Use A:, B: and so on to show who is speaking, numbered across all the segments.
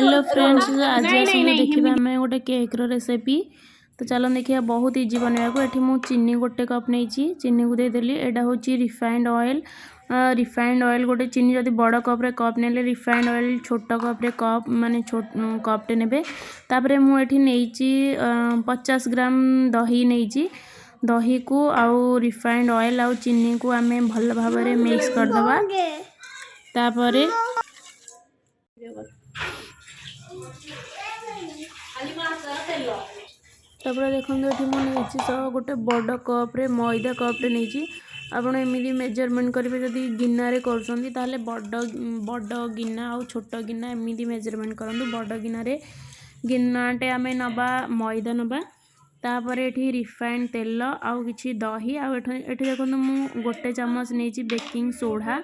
A: Hello friends, आज आसने देखा आम गोटे केक रेसिपी। तो चलो देखिए, बहुत इजी बनवा को। ये मुझे चीनी गोटे कप नहीं, चीनी को देदेली। यहाँ हूँ रिफाइंड ऑयल। रिफाइंड ऑयल गोटे चीनी जब बड़ कप्रे कप ने, रिफाइंड ऑयल छोट कप्रे कप माने कपटे ने। तापर मुझे 50 ग्राम दही नहीं। दही को आउ रिफाइंड ऑयल आउ चीनी को आम भल भाव मिक्स करदे। तापर देखो ये मुझे गोटे बड़ कप्रे मैदा कप्टे नहीं। आपड़ एमती मेजरमेंट करेंगे जदि गिनारे कर बड़ गिना आउ छोट गिना एमती मेजरमेंट करूँ। बड़ गिनारे गिनाटे आम नवा मैदा नवा। तापर ये रिफाइंड तेल आउ कि दही आठ देखो मु गोटे चामच नहीं बेकिंग सोडा,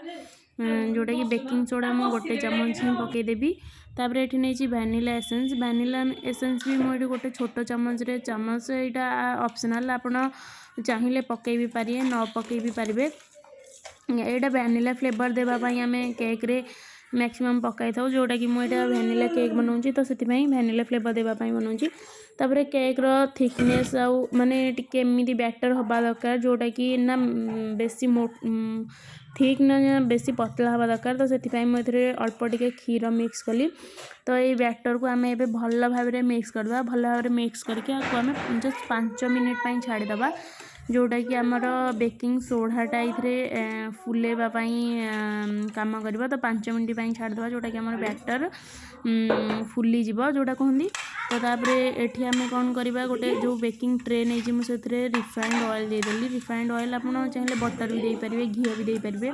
A: जोटा कि बेकिंग सोडा मु गोटे चामच ही पकईदेवी। तापर ये नहीं वैनिला एसेंस। वैनिला एसेंस भी मुझे गोटे छोट चामच यहाँ ऑप्शनल, आप चाहिए पकई भी पारे न पकई भी पारे। यहाँ वैनिला फ्लेवर देवाई आम केक रे मैक्सिमम पकई था, जोटा कि मुझे वैनिला केक बनाऊँगी। तो से वैनिला फ्लेवर देवाई बनाऊँगी। तापर केक रो थिकनेस आउ माने टिके एमती बैटर हवा दरकार, जोटा कि ना बेसी ठीक ना बेसी पतला हवा दरकार। तो से मुझे अल्प टिके क्षीर मिक्स कली। तो ये बैटर को आम ए भल भाव मिक्स करदे। भल भाव मिक्स करके आम जस्ट 5 मिनिट छाड़ीदे, जोटा कि आमर बेकिंग सोडाटा ये फुलेवाई काम कर। तो 5 मिनिट छाड़ीदे, जोटा कि आम बैटर फुली जीव जोटा कहती। तो तापर एठी आम कौन करवा, गोटे जो बेकिंग ट्रे नहीं मुझे रिफाइंड ऑयल देदेली। रिफाइंड ऑयल आप चाहिए बटर भी देपारे, घी भी देपारे।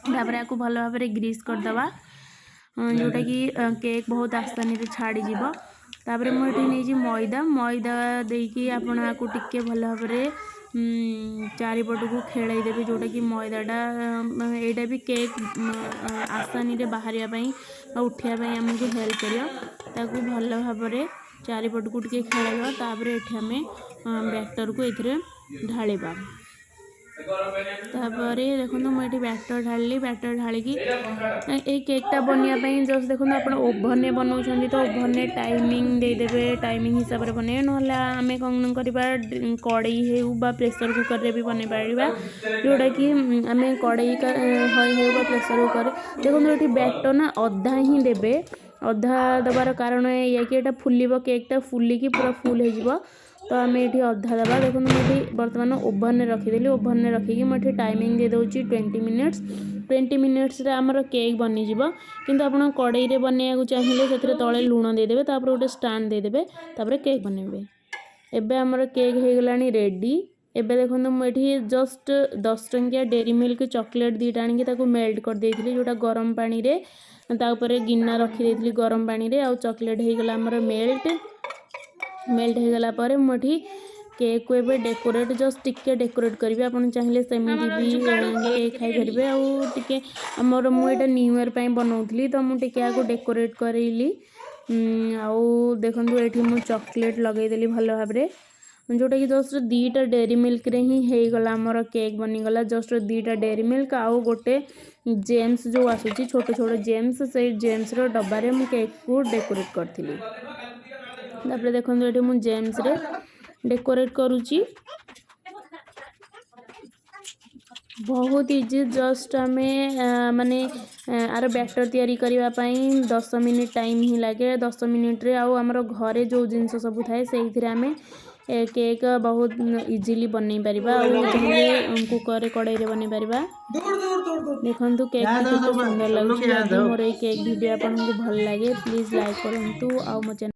A: तापर या भल भाव ग्रीस करदे, जोटा कि केक बहुत आसानी छाड़ी जीव। तापर मुझे नहीं मैदा मैदा देकी आपको टिके भल भाव चारिपट को खेल देवी, जोटा कि मैदाटा यहाँ भी केक आसानी बाहर उठापी आमको हेल्प कर। भल भाव चारिपट को टे खेल। तापर ये आम बैटर को ये ढालिबा। तापर देखो मुझे बैटर ढाली। बैटर ढालिकी ये केकटा बनवाई जस्ट देखो आप ओभन में बनाऊँ तो ओभन में टाइमिंग देदेवे, टाइमिंग हिसाब से बने ना आम कौन करवा कड़ई हो प्रेसर कुकर रे भी बन पार, जोटा कि आम कड़ई हो प्रेसर कुकर। देखो ये बैटर ना अधा ही देवे। अधा दबार कारण या कि ये फुलब, केकटा फुलिकी पूरा फुल हो। तो आम ये अधा दबा। देखो मुझे बर्तमान ओभन में रखीदेली। ओभन में रखिकी मुझे टाइमिंग दे दूँगी 20 मिनिट्स। 20 मिनिट्स आमर केक बनीज। किंतु आप कड़ई रे बनवाक चाहिए से तले लुण देदेवे, तापर गोटे स्टांड देदेवे, तापर केक बनइबे। एबे आमर केक हो गला रेडी। एबे देखो मुझे जस्ट 10 टंकिया डेरी मिल्क चॉकलेट दीटा आनिकी ताको मेल्ट कर देइथिली, जोटा गरम पानी रे तापर गिना रखी देइथिली गरम पानी रे। आ चॉकलेट हो गला आमर मेल्ट हो गला पर मुझे केक को एबे डेकोरेट जस्ट टिके डेकोरेट करी। आप चाहिए सेमती भी केक खाई पारे। आउे आमर मुझे न्यू ईयर बनाऊली, तो मुझे डेकोरेट करेली। आउ देखो ये मुझे चॉकलेट लगेदेली भल भाव, जोटा कि जस्ट 2टा डेरी मिल्क रे ही होगला आमर केक बनीगला। जस्ट 2टा डेरी मिल्क आउ गोटे जेम्स जो आसूची छोट छोट जेम्स, से जेम्स रो डब्बारे मु केक को डेकोरेट करथिली। तापर देखो ये मुझे जेम्स रे डेकोरेट करुची। बहुत इजी, जस्ट आम माने आर बैटर तैयारी करने 10 मिनिट टाइम ही लगे। 10 मिनिट रे आमर घरे जो जिनस सब थाए से आम केक बहुत इजीली बनई पार। कुकर कड़ई रे बनई पार। देखो केक कितने सुंदर लगे। मोर ये केक वीडियो आपको भल लगे प्लीज लाइक करूँ। आ मो